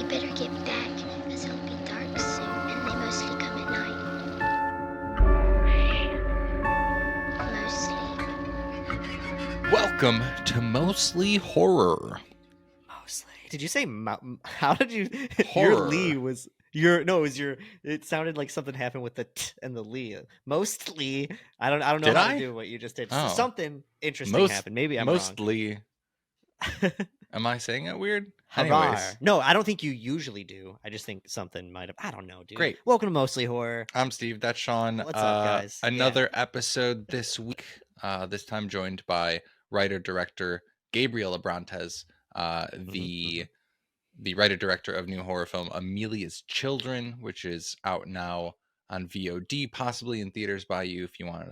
We better get back, because it'll be dark soon, and they mostly come at night. Mostly. Welcome to Mostly Horror. Mostly. Did you say how did you Horror. Your Lee was your no, it was your it sounded like something happened with the t and the Lee. Mostly. I don't know Did how I? to do what you just did. Oh. Something interesting happened. Maybe I'm mostly. wrong. Am I saying it weird? Harar. Anyways, No, I don't think you usually do. I just think something might have. I don't know, dude. Great. Welcome to Mostly Horror. I'm Steve. That's Sean. What's up, guys? Another episode this week. This time joined by writer-director Gabriel Abrantes, the writer-director of new horror film Amelia's Children, which is out now on VOD, possibly in theaters by you if you want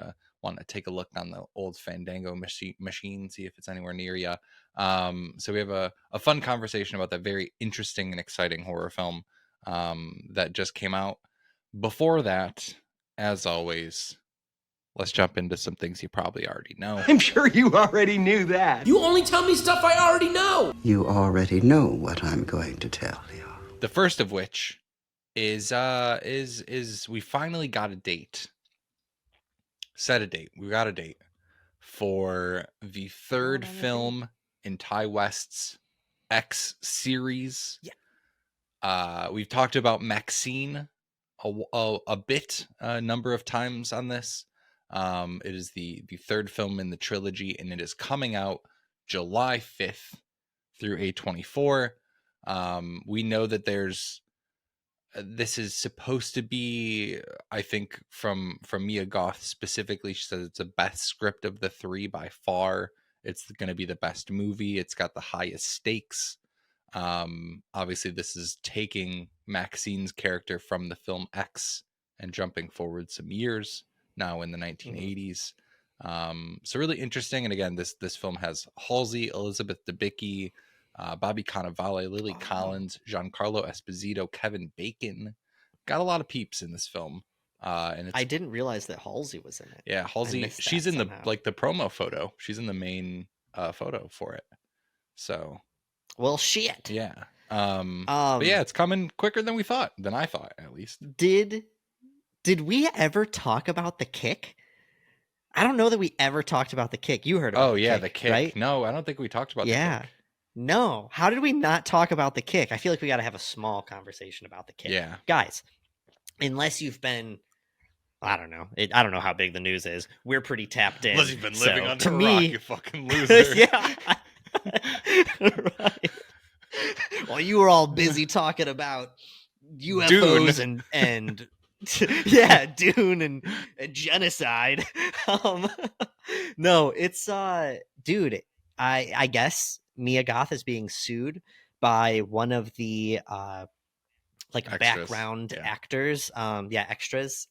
to take a look on the old Fandango machine, see if it's anywhere near you. So we have a fun conversation about that very interesting and exciting horror film that just came out. Before that, as always, let's jump into some things you probably already know. I'm sure you already knew that. You only tell me stuff I already know. You already know what I'm going to tell you. The first of which is we finally got a date. Set a date. We got a date for the third film in Ty West's X series. Yeah. We've talked about Maxine a number of times on this. It is the third film in the trilogy, and it is coming out July 5th through A24. We know that this is supposed to be, I think, from Mia Goth specifically. She says it's the best script of the three by far. It's going to be the best movie. It's got the highest stakes. Obviously, this is taking Maxine's character from the film X and jumping forward some years, now in the 1980s. So really interesting. And again, this film has Halsey, Elizabeth Debicki, Bobby Cannavale, Lily Collins, Giancarlo Esposito, Kevin Bacon. Got a lot of peeps in this film. And I didn't realize that Halsey was in it. Yeah, Halsey. She's in somehow. the promo photo. She's in the main photo for it. So, Well, shit. yeah. But yeah, it's coming quicker than I thought, at least. Did we ever talk about the kick? I don't know that we ever talked about the kick. You heard about the kick. Right? No, I don't think we talked about the kick. No. How did we not talk about the kick? I feel like we got to have a small conversation about the kick. Yeah. Guys, unless you've been, I don't know. I don't know how big the news is. We're pretty tapped in. Unless you've been living under to a me, rock, you fucking loser. Yeah. Right. While you were all busy talking about UFOs and yeah, Dune and genocide. No, it's dude, I guess Mia Goth is being sued by one of the Extras. background actors, extras,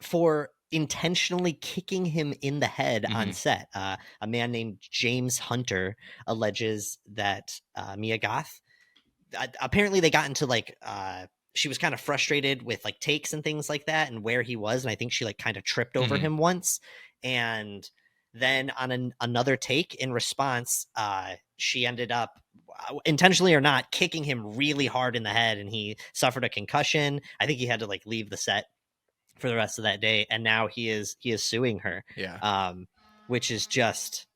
for intentionally kicking him in the head on set. A man named James Hunter alleges that Mia Goth, apparently they got into she was kind of frustrated with takes and things like that and where he was, and I think she kind of tripped over him once, and then on another take in response, she ended up, intentionally or not, kicking him really hard in the head, and he suffered a concussion. I think he had to leave the set for the rest of that day, and now he is suing her. Yeah. Which is just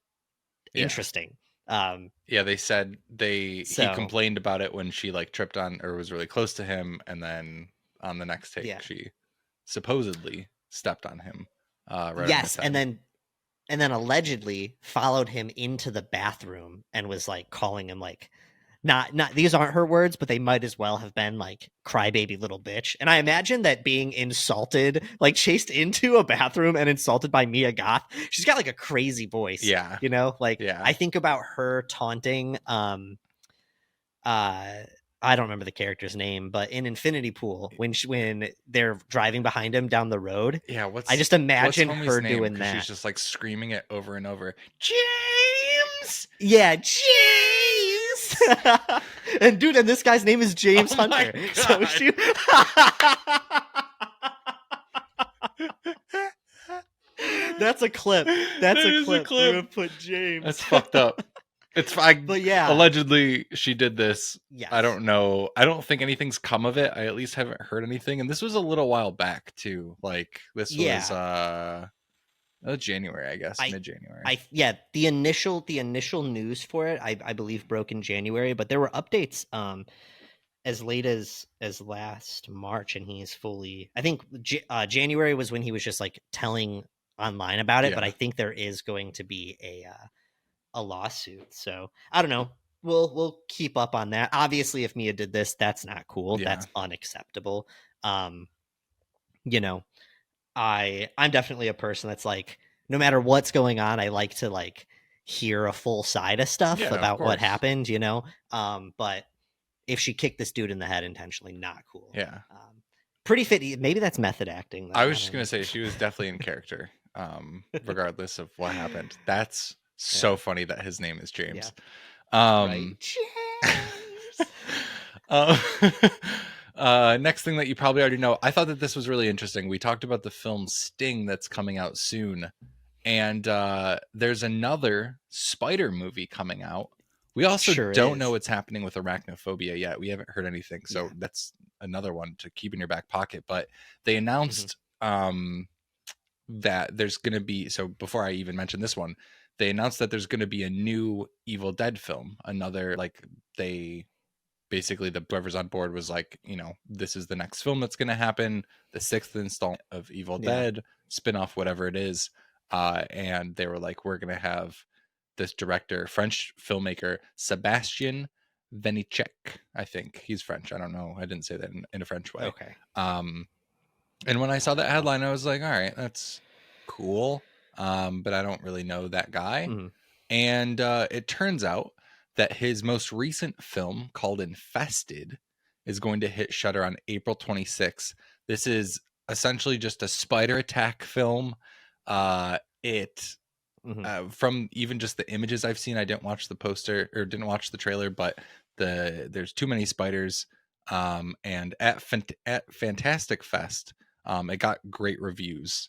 interesting. They said he complained about it when she tripped on or was really close to him, and then on the next take she supposedly stepped on him. Right. Yes, and then allegedly followed him into the bathroom and was calling him not these aren't her words, but they might as well have been crybaby little bitch. And I imagine that being insulted, chased into a bathroom and insulted by Mia Goth, she's got a crazy voice. Yeah. You know, yeah. I think about her taunting I don't remember the character's name, but in Infinity Pool, when they're driving behind him down the road, I just imagine her doing that. She's just screaming it over and over. James. Yeah, James. And dude, and this guy's name is James Hunter. So she. That's a clip. That's a clip. We're gonna put James. That's fucked up. It's fine. But yeah. Allegedly, she did this. Yes. I don't know. I don't think anything's come of it. I at least haven't heard anything. And this was a little while back too. Like this was January, I guess, mid-January. The initial news for it, I believe, broke in January, but there were updates as late as last March, and he's fully. I think January was when he was just like telling online about it, but I think there is going to be a lawsuit. So I don't know. We'll keep up on that. Obviously, if Mia did this, that's not cool. Yeah. That's unacceptable. You know, I'm definitely a person that's like, no matter what's going on, I like to like hear a full side of stuff about what happened, you know. But if she kicked this dude in the head intentionally, not cool. Yeah. Pretty fit. Maybe that's method acting. I was just gonna say she was definitely in character, regardless of what happened. That's so funny that his name is James. Yeah. Right. James. Next thing that you probably already know, I thought that this was really interesting. We talked about the film Sting that's coming out soon, and there's another spider movie coming out. We also don't know what's happening with arachnophobia yet. We haven't heard anything, so that's another one to keep in your back pocket. But they announced that there's going to be, so before I even mention this one, they announced that there's going to be a new Evil Dead film. Another, like, the whoever's on board was like, you know, this is the next film that's going to happen, the 6th installment of Evil Dead, spin-off, whatever it is. And they were like, we're going to have this director, French filmmaker, Sébastien Venichek. I think he's French. I don't know. I didn't say that in a French way. Okay. And when I saw that headline, I was like, all right, that's cool. But I don't really know that guy. And it turns out that his most recent film, called Infested, is going to hit Shudder on April 26th. This is essentially just a spider attack film. From even just the images I've seen, I didn't watch the poster or didn't watch the trailer, but there's too many spiders. And at Fantastic Fest, it got great reviews.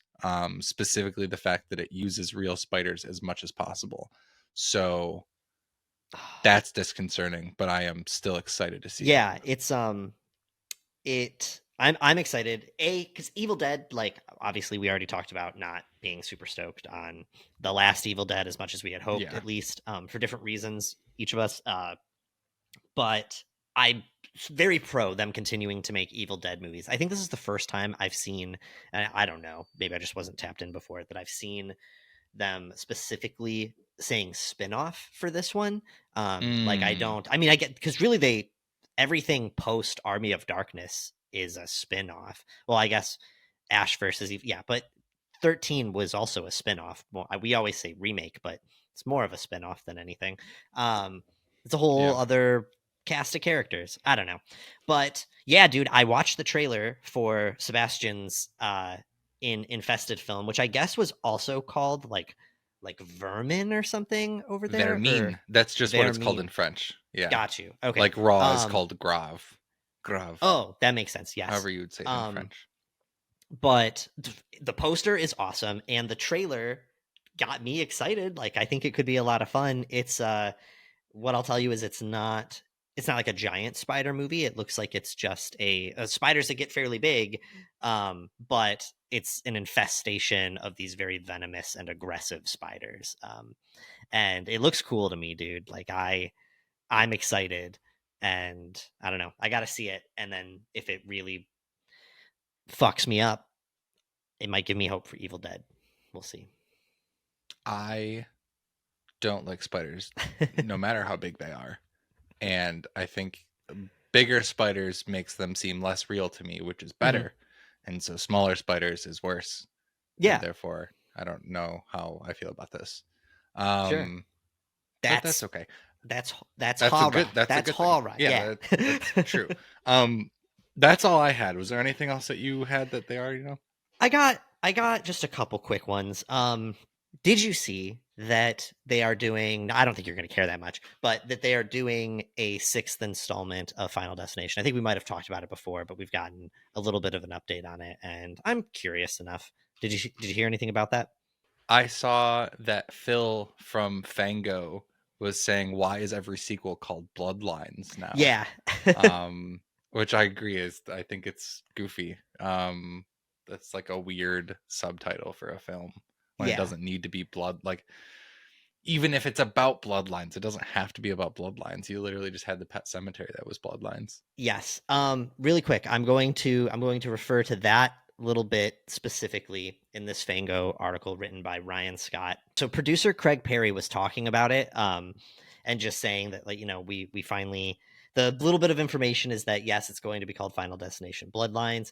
Specifically the fact that it uses real spiders as much as possible. So that's disconcerting, but I am still excited to see. Yeah, it's I'm excited. Because Evil Dead, like, obviously we already talked about not being super stoked on the last Evil Dead as much as we had hoped, at least, for different reasons, each of us. But I'm very pro them continuing to make Evil Dead movies. I think this is the first time I've seen, and I don't know, maybe I just wasn't tapped in before, that I've seen them specifically saying spin-off for this one. Like, I get, because really everything post Army of Darkness is a spin-off. Well, I guess Ash versus Eve, but 13 was also a spin-off. Well, we always say remake, but it's more of a spin-off than anything. It's a whole other cast of characters. I don't know. But yeah, dude, I watched the trailer for Sebastian's Infested film, which I guess was also called like Vermin or something over there. Vermin. That's just what it's called in French. Yeah. Got you. Okay. Like raw is called grave. Grave. Oh, that makes sense. Yes. However you would say it in French. But the poster is awesome, and the trailer got me excited. Like, I think it could be a lot of fun. It's what I'll tell you is it's not like a giant spider movie. It looks like it's just a spiders that get fairly big, but it's an infestation of these very venomous and aggressive spiders. And it looks cool to me, dude. Like, I'm excited, and I don't know. I got to see it, and then if it really fucks me up, it might give me hope for Evil Dead. We'll see. I don't like spiders, no matter how big they are. And I think bigger spiders makes them seem less real to me, which is better. And so smaller spiders is worse. Yeah. And therefore, I don't know how I feel about this. Sure. But that's okay. That's horror. That's horror. Yeah. That's true. That's all I had. Was there anything else that you had that they already know? I got just a couple quick ones. Did you see that they are doing, I don't think you're going to care that much, but that they are doing a 6th installment of Final Destination? I think we might have talked about it before, but we've gotten a little bit of an update on it, and I'm curious enough. Did you hear anything about that? I saw that Phil from Fango was saying, why is every sequel called Bloodlines now? Yeah. Which I agree I think it's goofy. That's like a weird subtitle for a film when it Yeah. doesn't need to be like, even if it's about bloodlines, it doesn't have to be about bloodlines. You literally just had the Pet Cemetery that was bloodlines. Yes. Really quick, I'm going to refer to that little bit specifically in this Fango article written by Ryan Scott. So producer Craig Perry was talking about it, and just saying that, like, we finally, the little bit of information is that yes, it's going to be called Final Destination Bloodlines.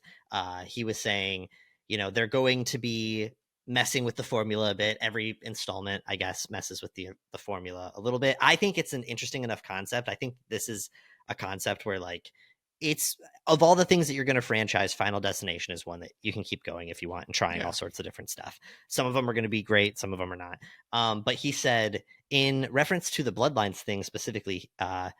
He was saying, they're going to be messing with the formula a bit. Every installment, I guess, messes with the formula a little bit. I think it's an interesting enough concept. I think this is a concept where, like, it's, of all the things that you're going to franchise, Final Destination is one that you can keep going if you want and trying all sorts of different stuff. Some of them are going to be great, some of them are not. But he said, in reference to the Bloodlines thing specifically,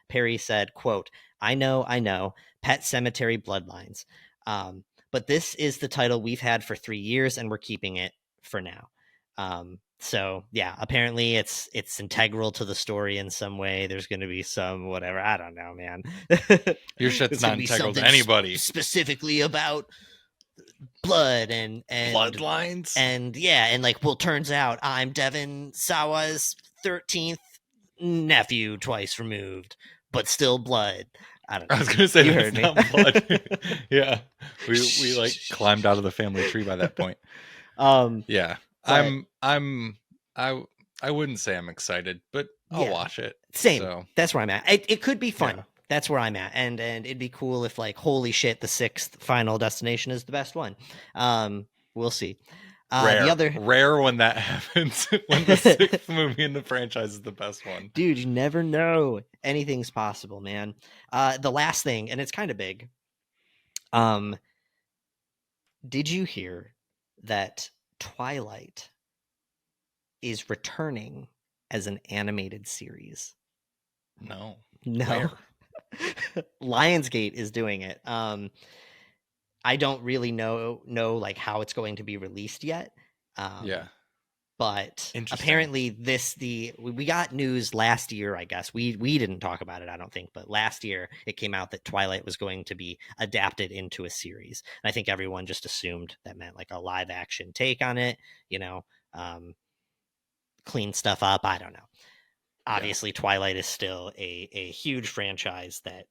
Perry said, quote, I know, Pet Cemetery Bloodlines. But this is the title we've had for 3 years and we're keeping it for now. So yeah, apparently it's integral to the story in some way. There's going to be some whatever. I don't know, man. Your shit's not integral to anybody. Specifically about blood and bloodlines. And yeah, and like, well, turns out I'm Devin Sawa's 13th nephew, twice removed, but still blood. I don't know. I was gonna say, you that's heard me. not blood. Yeah, we like climbed out of the family tree by that point. Yeah, but I wouldn't say I'm excited, but I'll watch it. Same. So. That's where I'm at. It could be fun. Yeah. That's where I'm at, and it'd be cool if, like, holy shit, the 6th Final Destination is the best one. We'll see. Rare when that happens. When the 6th movie in the franchise is the best one. Dude, you never know. Anything's possible, man. The last thing, and it's kind of big. Did you hear that Twilight is returning as an animated series? No. Where? Lionsgate is doing it. I don't really know like how it's going to be released yet. But apparently we got news last year, I guess. We didn't talk about it, I don't think, but last year it came out that Twilight was going to be adapted into a series. And I think everyone just assumed that meant like a live action take on it, clean stuff up. I don't know. Obviously, Twilight is still a huge franchise that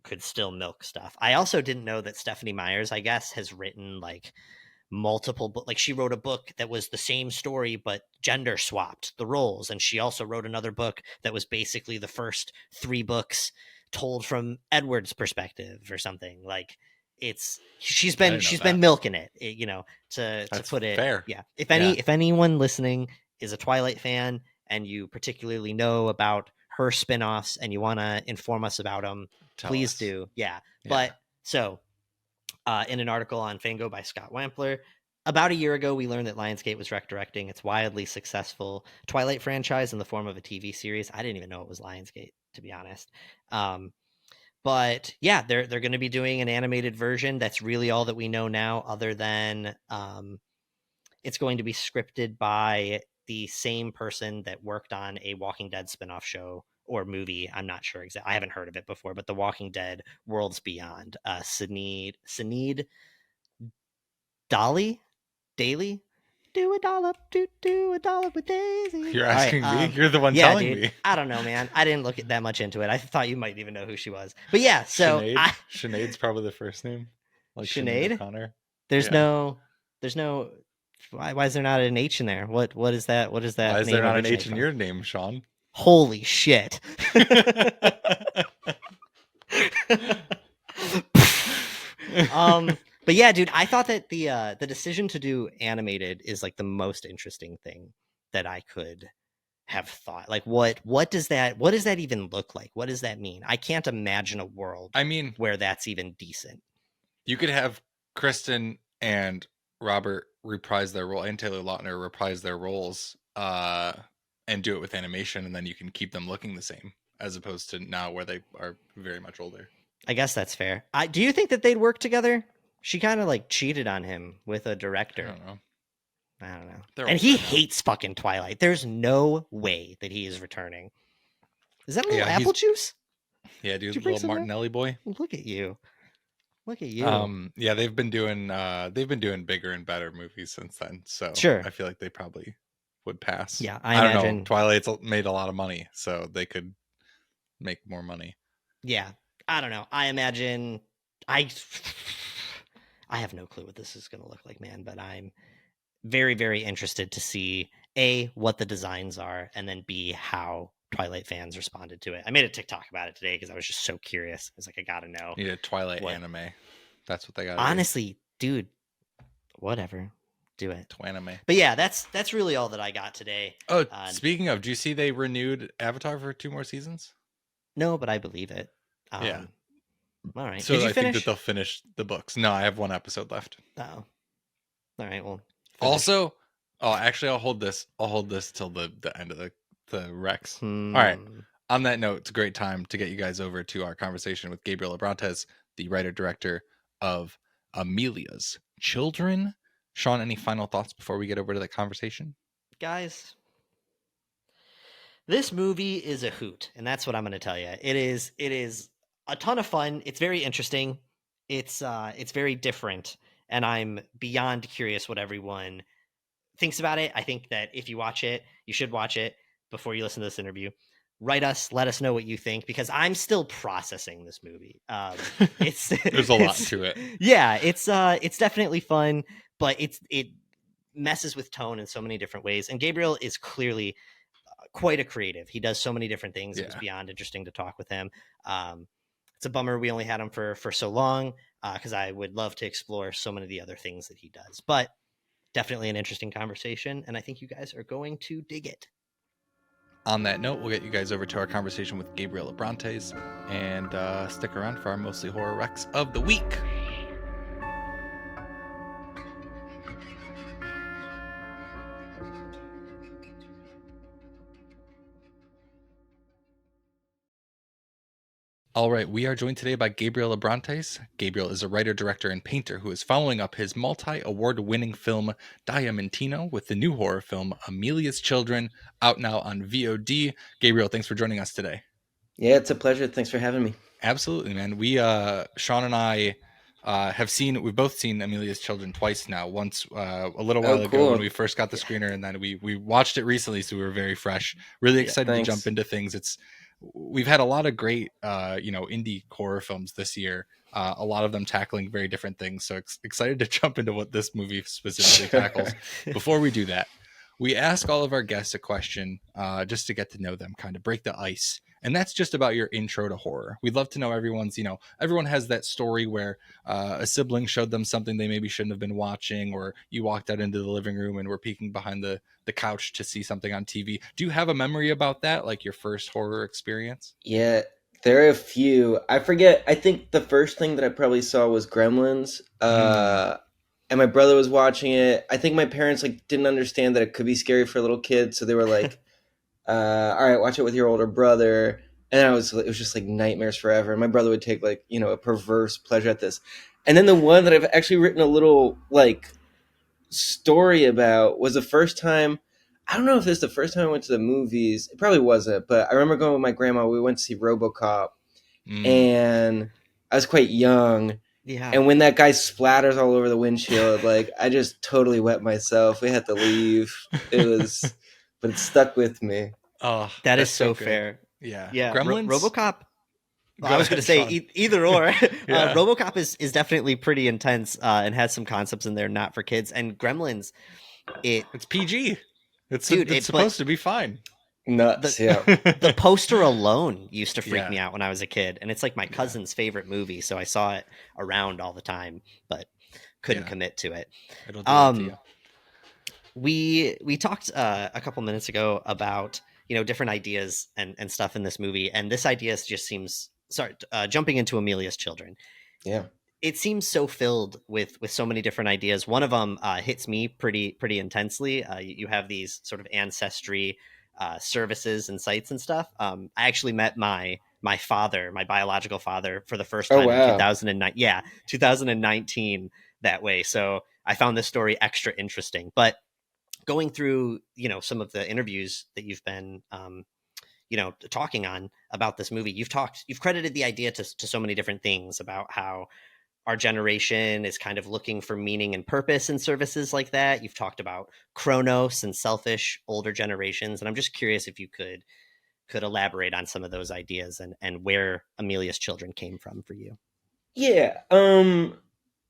could still milk stuff. I also didn't know that Stephanie Myers, I guess, has written like multiple books. Like, she wrote a book that was the same story but gender swapped the roles, and she also wrote another book that was basically the first 3 books told from Edward's perspective or something. Like, she's been milking it, to put it fair. Yeah. If anyone listening is a Twilight fan and you particularly know about her spinoffs and you want to inform us about them, please do. Yeah. But so in an article on Fango by Scott Wampler, about a year ago, we learned that Lionsgate was redirecting its wildly successful Twilight franchise in the form of a TV series. I didn't even know it was Lionsgate, to be honest. But yeah, they're going to be doing an animated version. That's really all that we know now, other than it's going to be scripted by the same person that worked on a Walking Dead spinoff show or movie. I'm not sure exactly. I haven't heard of it before, but The Walking Dead Worlds Beyond. Sinead Daily? Do a dollop with Daisy. You're asking me? You're the one telling me. I don't know, man. I didn't look that much into it. I thought you might even know who she was. But yeah, so Sinead's probably the first name. Like Sinead? O'Connor. There's no why is there not an H in there? What is that? What is that? Why is there not an H in your name, Sean? Holy shit. But yeah, dude, I thought that the decision to do animated is like the most interesting thing that I could have thought. Like, what does that even look like? What does that mean? I can't imagine a world where that's even decent. You could have Kristen and Robert reprise their role, and Taylor Lautner reprise their roles, and do it with animation, and then you can keep them looking the same, as opposed to now where they are very much older. I guess that's fair. Do you think that they'd work together? She kind of like cheated on him with a director. I don't know. And he hates fucking Twilight. There's no way that he is returning. Is that a little Yeah, apple juice? Yeah, Did dude, you bring little some there? Martinelli boy. Look at you. Look at you. Yeah, they've been doing bigger and better movies since then. So Sure. I feel like they probably would pass. Yeah, I I don't know. imagine. Twilight's made a lot of money, so they could make more money. Yeah, I don't know. I imagine I I have no clue what this is going to look like, man, but I'm very, very interested to see A, what the designs are, and then B, how Twilight fans responded to it. I made a TikTok about it today because I was just so curious. I was like, I gotta know. Need a Twilight What? anime. That's what they got. Honestly, dude, whatever. Do it. Twanime. But yeah, that's really all that I got today. Oh, speaking of, do you see they renewed Avatar for 2 more seasons? No, but I believe it. Yeah. All right. So Did you I finish? think that they'll finish the books. No, I have 1 episode left. Oh. All right. Well. Also, actually, I'll hold this till the end of the Rex. All right. On that note, it's a great time to get you guys over to our conversation with Gabriel Abrantes, the writer-director of Amelia's Children. Sean, any final thoughts before we get over to the conversation? Guys, this movie is a hoot, and that's what I'm going to tell you. It is a ton of fun. It's very interesting. It's very different, and I'm beyond curious what everyone thinks about it. I think that if you watch it, you should watch it before you listen to this interview. Write us, let us know what you think, because I'm still processing this movie. It's There's a lot to it. Yeah, it's definitely fun, but it messes with tone in so many different ways. And Gabriel is clearly quite a creative. He does so many different things. Yeah. It was beyond interesting to talk with him. It's a bummer we only had him for so long, because I would love to explore so many of the other things that he does. But definitely an interesting conversation, and I think you guys are going to dig it. On that note, we'll get you guys over to our conversation with Gabriel Abrantes, and stick around for our mostly horror Rex of the week. All right, we are joined today by Gabriel Abrantes. Gabriel is a writer, director, and painter who is following up his multi-award-winning film Diamantino with the new horror film Amelia's Children, out now on VOD. Gabriel, thanks for joining us today. Yeah, it's a pleasure. Thanks for having me. Absolutely, man. We, Sean and I, we've both seen Amelia's Children twice now. Once a little while ago when we first got the screener, and then we watched it recently, so we were very fresh. Really excited to jump into things. We've had a lot of great, indie horror films this year. A lot of them tackling very different things. So excited to jump into what this movie specifically tackles. Before we do that, we ask all of our guests a question just to get to know them, kind of break the ice. And that's just about your intro to horror. We'd love to know everyone has that story where a sibling showed them something they maybe shouldn't have been watching, or you walked out into the living room and were peeking behind the couch to see something on TV. Do you have a memory about that, like your first horror experience? Yeah, there are a few. I forget. I think the first thing that I probably saw was Gremlins. And my brother was watching it. I think my parents didn't understand that it could be scary for little kids, so they were like, all right, watch it with your older brother. And it was just nightmares forever. And my brother would take a perverse pleasure at this. And then the one that I've actually written a little story about was the first time. I don't know if it's the first time I went to the movies. It probably wasn't, but I remember going with my grandma. We went to see RoboCop, and I was quite young. Yeah. And when that guy splatters all over the windshield, I just totally wet myself. We had to leave. But it stuck with me. Oh, that is so fair. Yeah. Yeah. Gremlins? RoboCop. I was going to say either or. Yeah. RoboCop is definitely pretty intense and has some concepts in there not for kids. And Gremlins, it's PG. It's supposed to be fine. Nuts. The poster alone used to freak me out when I was a kid, and it's my cousin's favorite movie, so I saw it around all the time, but couldn't commit to it. It'll do it to you. We talked a couple minutes ago about different ideas and stuff in this movie, and this idea just seems jumping into Amelia's Children. Yeah, it seems so filled with so many different ideas. One of them hits me pretty intensely. You have these sort of ancestry services and sites and stuff. I actually met my father, my biological father, for the first time in 2009. Yeah, 2019 that way. So I found this story extra interesting. But going through, some of the interviews that you've been, talking on about this movie, you've credited the idea to so many different things about how our generation is kind of looking for meaning and purpose in services like that. You've talked about Chronos and selfish older generations, and I'm just curious if you could elaborate on some of those ideas and where Amelia's Children came from for you. Yeah.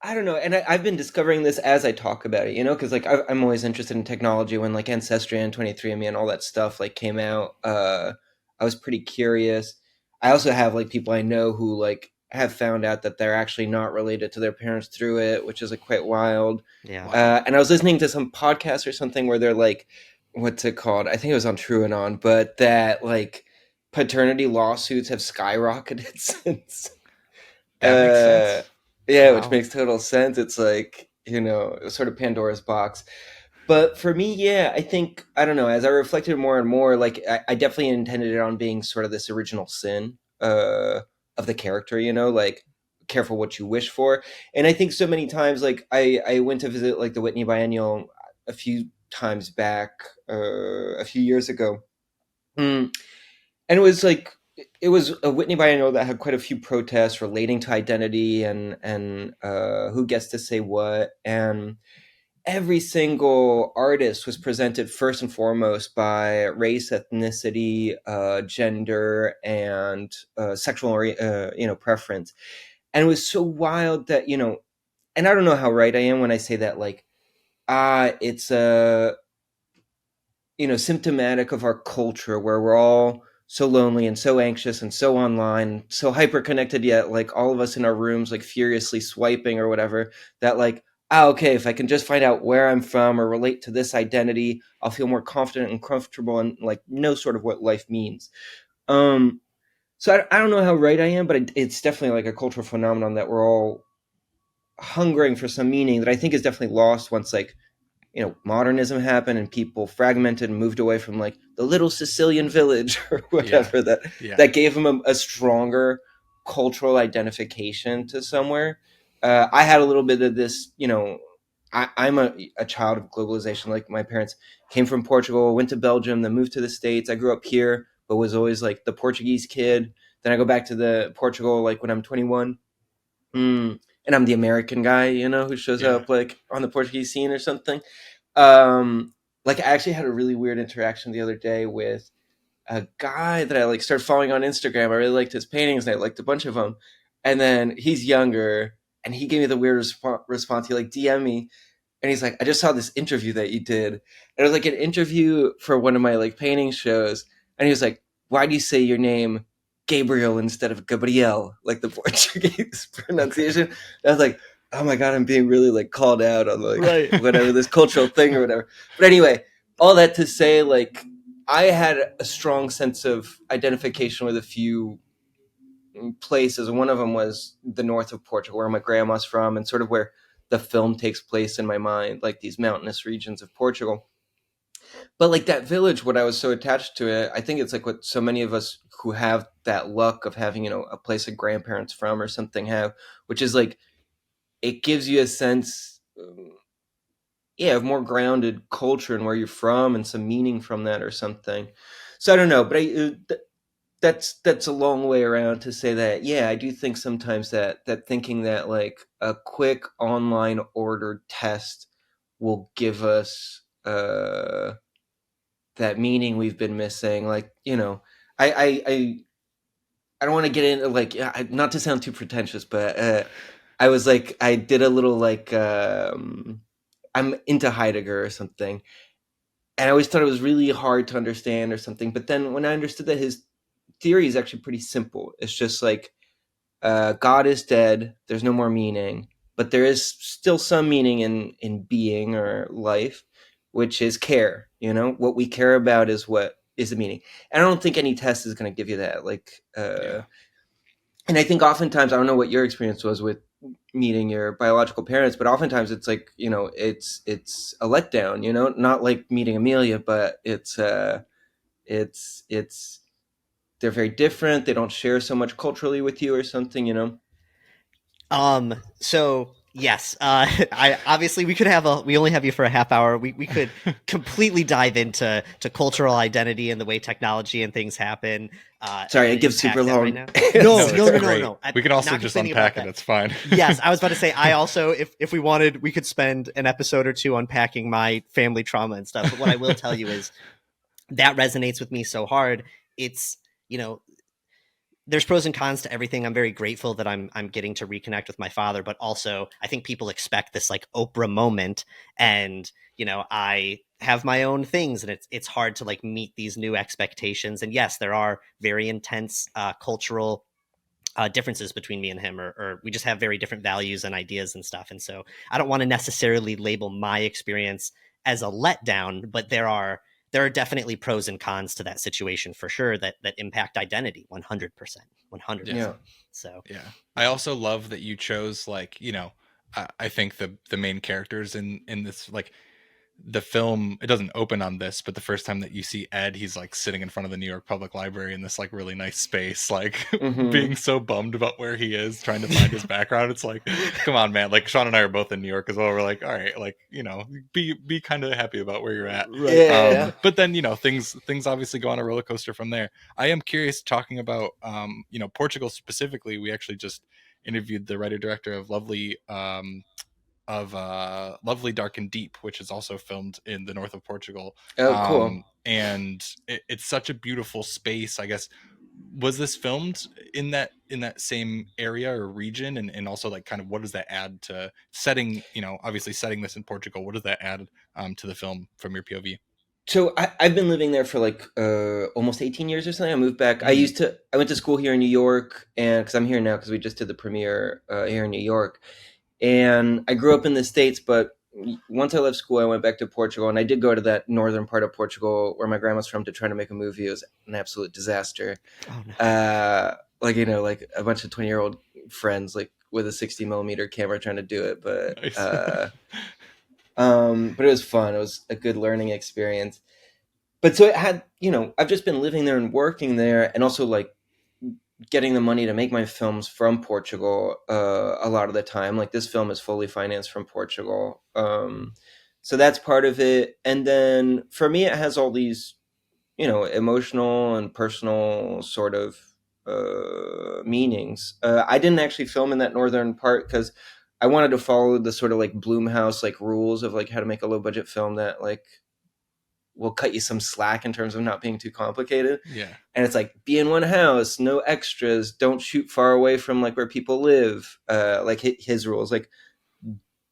I don't know. And I've been discovering this as I talk about it, because like I'm always interested in technology. When like Ancestry and 23andMe and all that stuff like came out, I was pretty curious. I also have like people I know who like have found out that they're actually not related to their parents through it, which is like quite wild. Yeah. And I was listening to some podcast or something where they're like, what's it called? I think it was on True and On, but that like paternity lawsuits have skyrocketed since. That makes sense. Yeah, Wow. which makes total sense. It's like, sort of Pandora's box. But for me, yeah, I think, I don't know, as I reflected more and more, like, I definitely intended it on being sort of this original sin of the character, like, careful what you wish for. And I think so many times, like, I went to visit, like, the Whitney Biennial a few times back, a few years ago. And it was like, it was a Whitney Biennial that had quite a few protests relating to identity and who gets to say what. And every single artist was presented first and foremost by race, ethnicity, gender, and sexual preference. And it was so wild that, and I don't know how right I am when I say that, like, it's symptomatic of our culture where we're all so lonely and so anxious and so online, so hyper connected, yet like all of us in our rooms, like furiously swiping or whatever, that like, okay, if I can just find out where I'm from or relate to this identity, I'll feel more confident and comfortable and like know sort of what life means. So I don't know how right I am, but it's definitely like a cultural phenomenon that we're all hungering for some meaning that I think is definitely lost once like, modernism happened and people fragmented and moved away from like the little Sicilian village or whatever that gave them a stronger cultural identification to somewhere. I had a little bit of this, I'm a child of globalization. Like my parents came from Portugal, went to Belgium, then moved to the States. I grew up here, but was always like the Portuguese kid. Then I go back to the Portugal, like when I'm 21. And I'm the American guy, who shows up like on the Portuguese scene or something. Like I actually had a really weird interaction the other day with a guy that I like started following on Instagram. I really liked his paintings and I liked a bunch of them. And then he's younger and he gave me the weird response. He like DM me and he's like, I just saw this interview that you did. And it was like an interview for one of my like painting shows. And he was like, why do you say your name Gabriel instead of Gabriel, like the Portuguese pronunciation? And I was like, oh my God, I'm being really like called out on like whatever this cultural thing or whatever. But anyway, all that to say, like, I had a strong sense of identification with a few places. One of them was the north of Portugal, where my grandma's from, and sort of where the film takes place in my mind, like these mountainous regions of Portugal. But like that village, what I was so attached to it, I think it's like what so many of us who have that luck of having, a place that grandparents from or something have, which is like, it gives you a sense, of more grounded culture and where you're from and some meaning from that or something. So I don't know, but that's a long way around to say that, I do think sometimes that thinking that like a quick online ordered test will give us that meaning we've been missing. Like, I don't want to get into like, not to sound too pretentious, but I was like, I did a little like, I'm into Heidegger or something. And I always thought it was really hard to understand or something. But then when I understood that his theory is actually pretty simple, it's just like, God is dead. There's no more meaning, but there is still some meaning in being or life, which is care. What we care about is what is the meaning. And I don't think any test is going to give you that. Like, and I think oftentimes, I don't know what your experience was with meeting your biological parents, but oftentimes it's like, it's a letdown, not like meeting Amelia, but it's they're very different. They don't share so much culturally with you or something, So Yes. I obviously we only have you for a half hour. We could completely dive into cultural identity and the way technology and things happen. Sorry, and it gives impact super that long. right now. No, it's no. great. We can also Not just complaining unpack about it. that. It's fine. Yes, I was about to say, I also, if we wanted, we could spend an episode or two unpacking my family trauma and stuff. But what I will tell you is that resonates with me so hard. It's, there's pros and cons to everything. I'm very grateful that I'm getting to reconnect with my father, but also I think people expect this like Oprah moment, and I have my own things, and it's hard to like meet these new expectations. And yes, there are very intense cultural differences between me and him, or we just have very different values and ideas and stuff. And so I don't want to necessarily label my experience as a letdown, but there are definitely pros and cons to that situation for sure that impact identity 100%. 100%. Yeah. So yeah. I also love that you chose I think the main characters in this, like, the film, it doesn't open on this, but the first time that you see Ed, he's like sitting in front of the New York Public Library in this like really nice space, like being so bummed about where he is, trying to find his background. It's like, come on, man. Like Sean and I are both in New York as well. We're like, all right, like, be kind of happy about where you're at. Right. Yeah. But then, things obviously go on a roller coaster from there. I am curious, talking about, Portugal specifically. We actually just interviewed the writer director of Lovely Dark and Deep, which is also filmed in the north of Portugal. Oh, cool. And it's such a beautiful space. I guess, was this filmed in that same area or region, and also like kind of what does that add to setting, obviously setting this in Portugal, what does that add to the film from your POV? So I've been living there for like almost 18 years or something. I moved back. I went to school here in New York, and because I'm here now because we just did the premiere here in New York. And I grew up in the States, but once I left school, I went back to Portugal, and I did go to that northern part of Portugal where my grandma's from to try to make a movie. It was an absolute disaster. Oh, no. Like a bunch of 20-year-old friends, like with a 60mm camera trying to do it. But Nice. but it was fun. It was a good learning experience. But so it had, I've just been living there and working there, and also like getting the money to make my films from Portugal a lot of the time. Like this film is fully financed from Portugal. So that's part of it. And then for me, it has all these, emotional and personal sort of meanings. I didn't actually film in that northern part because I wanted to follow the sort of like Blumhouse like rules of like how to make a low budget film that like will cut you some slack in terms of not being too complicated. Yeah. And it's like, be in one house, no extras, don't shoot far away from like where people live. Like his rules, like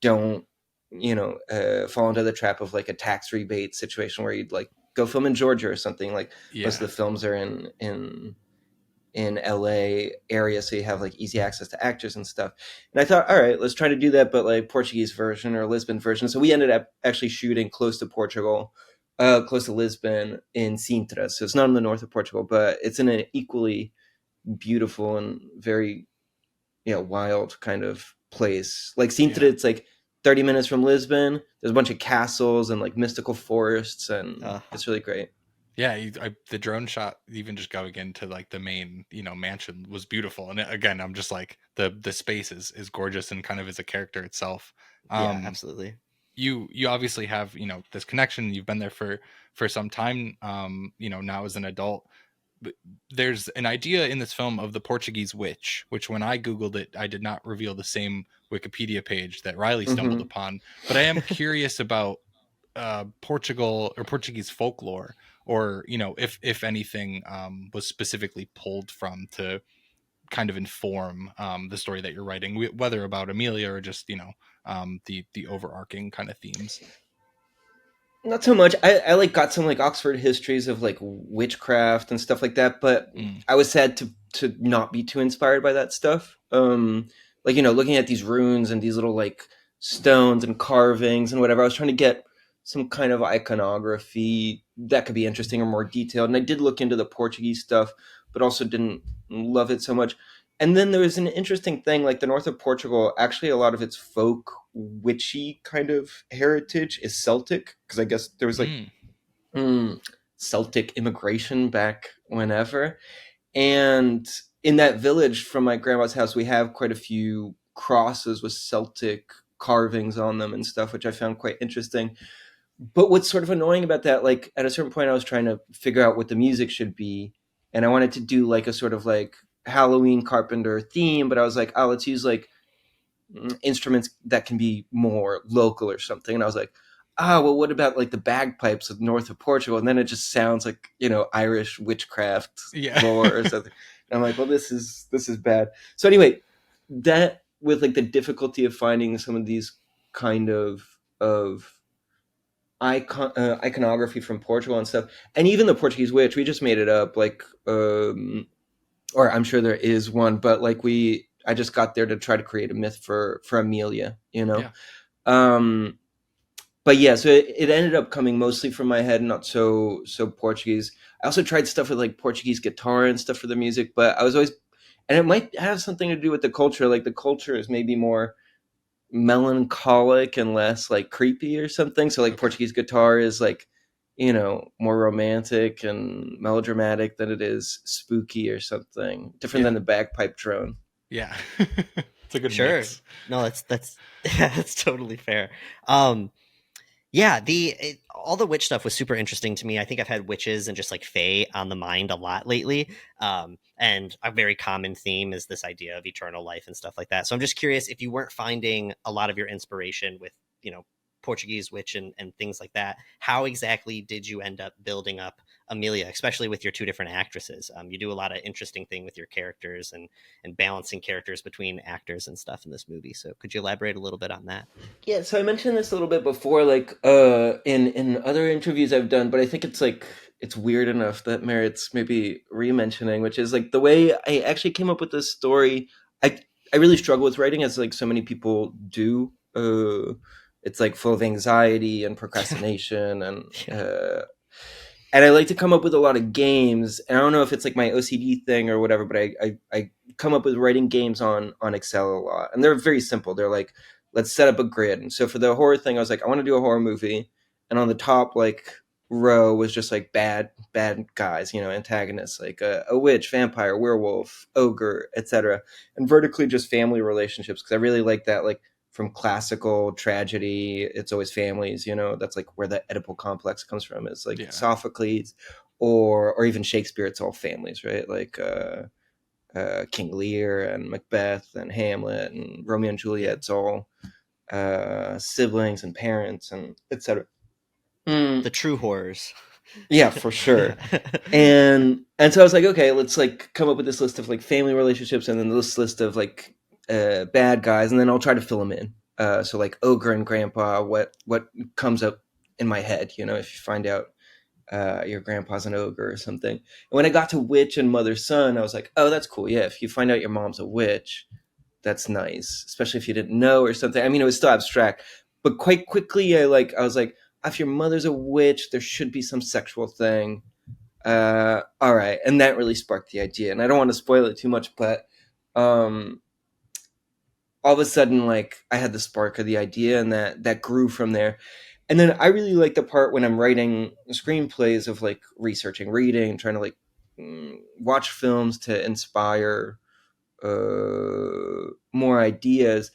don't, fall into the trap of like a tax rebate situation where you'd like go film in Georgia or something. Like most of the films are in LA area, so you have like easy access to actors and stuff. And I thought, all right, let's try to do that, but like Portuguese version or Lisbon version. So we ended up actually shooting close to Portugal. Close to Lisbon in Sintra. So it's not in the north of Portugal, but it's in an equally beautiful and very, wild kind of place. Like Sintra, It's like 30 minutes from Lisbon. There's a bunch of castles and like mystical forests, and it's really great. Yeah, the drone shot, even just going into like the main, mansion, was beautiful. And again, I'm just like the space is gorgeous and kind of is a character itself. Yeah, absolutely. You obviously have, this connection. You've been there for some time, now as an adult. But there's an idea in this film of the Portuguese witch, which when I Googled it, I did not reveal the same Wikipedia page that Riley stumbled upon. But I am curious about Portugal or Portuguese folklore, or, if anything was specifically pulled from to kind of inform the story that you're writing, whether about Amelia or just, the overarching kind of themes. Not so much. I like got some like Oxford histories of like witchcraft and stuff like that, but I was sad to not be too inspired by that stuff. Like, looking at these runes and these little like stones and carvings and whatever, I was trying to get some kind of iconography that could be interesting or more detailed. And I did look into the Portuguese stuff, but also didn't love it so much. And then there was an interesting thing, like the north of Portugal, actually a lot of its folk witchy kind of heritage is Celtic, because I guess there was like Celtic immigration back whenever. And in that village from my grandma's house, we have quite a few crosses with Celtic carvings on them and stuff, which I found quite interesting. But what's sort of annoying about that, like at a certain point I was trying to figure out what the music should be, and I wanted to do like a sort of like Halloween Carpenter theme, but I was like, oh, let's use like instruments that can be more local or something. And I was like, oh, well, what about like the bagpipes of north of Portugal? And then it just sounds like, Irish witchcraft lore or something. And I'm like, well, this is bad. So anyway, that with like the difficulty of finding some of these kind of iconography from Portugal and stuff, and even the Portuguese witch, we just made it up, like, or I'm sure there is one, but like I just got there to try to create a myth for Amelia, Yeah. But yeah, so it ended up coming mostly from my head, not so Portuguese. I also tried stuff with like Portuguese guitar and stuff for the music, but I was always, and it might have something to do with the culture. Like the culture is maybe more melancholic and less like creepy or something. So like Portuguese guitar is like, more romantic and melodramatic than it is spooky or something. Different than the bagpipe drone. Yeah. It's a good mix. No, that's totally fair. Yeah, all the witch stuff was super interesting to me. I think I've had witches and just like fae on the mind a lot lately. And a very common theme is this idea of eternal life and stuff like that. So I'm just curious, if you weren't finding a lot of your inspiration with, Portuguese witch and things like that, how exactly did you end up building up Amelia, especially with your two different actresses? You do a lot of interesting thing with your characters and balancing characters between actors and stuff in this movie. So could you elaborate a little bit on that? Yeah, so I mentioned this a little bit before, like in other interviews I've done, but I think it's weird enough that merits maybe re-mentioning, which is like the way I actually came up with this story. I really struggle with writing, as like so many people do. It's like full of anxiety and procrastination and I like to come up with a lot of games. And I don't know if it's like my OCD thing or whatever, but I come up with writing games on Excel a lot. And they're very simple. They're like, let's set up a grid. And so for the horror thing, I was like, I want to do a horror movie. And on the top like row was just like bad guys, antagonists, like a witch, vampire, werewolf, ogre, etc. And vertically just family relationships, because I really like that, like from classical tragedy, it's always families, that's like where the Oedipal complex comes from. It's like Sophocles or even Shakespeare, it's all families, right? Like King Lear and Macbeth and Hamlet and Romeo and Juliet, it's all siblings and parents and etc. The true horrors. Yeah, for sure. and so I was like, okay, let's like come up with this list of like family relationships and then this list of like bad guys, and then I'll try to fill them in. So like ogre and grandpa, what comes up in my head, if you find out your grandpa's an ogre or something. And when I got to witch and mother son, I was like, oh, that's cool. Yeah, if you find out your mom's a witch, that's nice, especially if you didn't know or something. I mean, it was still abstract, but quite quickly I was like, if your mother's a witch, there should be some sexual thing. All right, and that really sparked the idea. And I don't want to spoil it too much, but all of a sudden, like, I had the spark of the idea, and that grew from there. And then I really like the part when I'm writing screenplays of like researching, reading, trying to like watch films to inspire more ideas.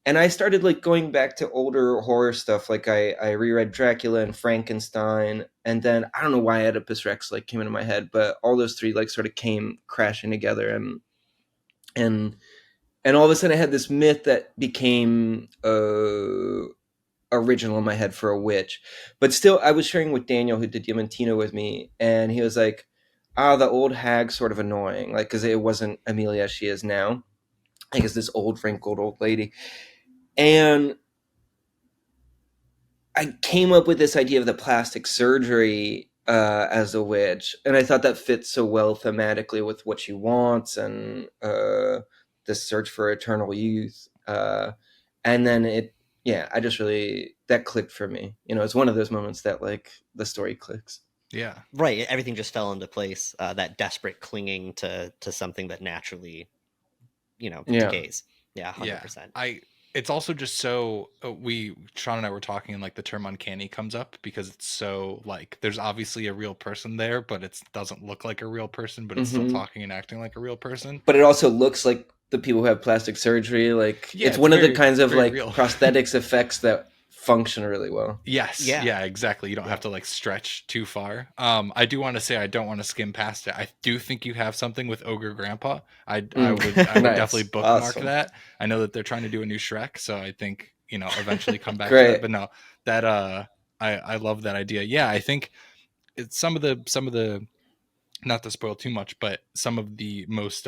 And I started like going back to older horror stuff. Like I reread Dracula and Frankenstein, and then I don't know why Oedipus Rex like came into my head, but all those three like sort of came crashing together, and all of a sudden I had this myth that became original in my head for a witch. But still, I was sharing with Daniel, who did Diamantino with me, and he was like, the old hag's sort of annoying, like, because it wasn't Amelia as she is now. I guess this old, wrinkled old lady. And I came up with this idea of the plastic surgery as a witch, and I thought that fits so well thematically with what she wants and the search for eternal youth. And then I just really, that clicked for me. It's one of those moments that like the story clicks. Yeah. Right. Everything just fell into place. That desperate clinging to something that naturally, decays. Yeah, 100%. Yeah. It's also just so Sean and I were talking, and like the term uncanny comes up because it's so like there's obviously a real person there, but it doesn't look like a real person, but it's still talking and acting like a real person. But it also looks like the people who have plastic surgery. Like Yeah, it's it's one of the very- kinds of very like real. prosthetics effects that function really well. Yes. Yeah. Yeah, exactly. You don't have to like stretch too far. I do want to say I don't want to skim past it. I do think you have something with Ogre Grandpa. I would Nice. definitely bookmark Awesome. that. I know that they're trying to do a new Shrek, so I think, eventually come back to Great. that. But no, that I love that idea. Yeah, I think it's some of the not to spoil too much, but some of the most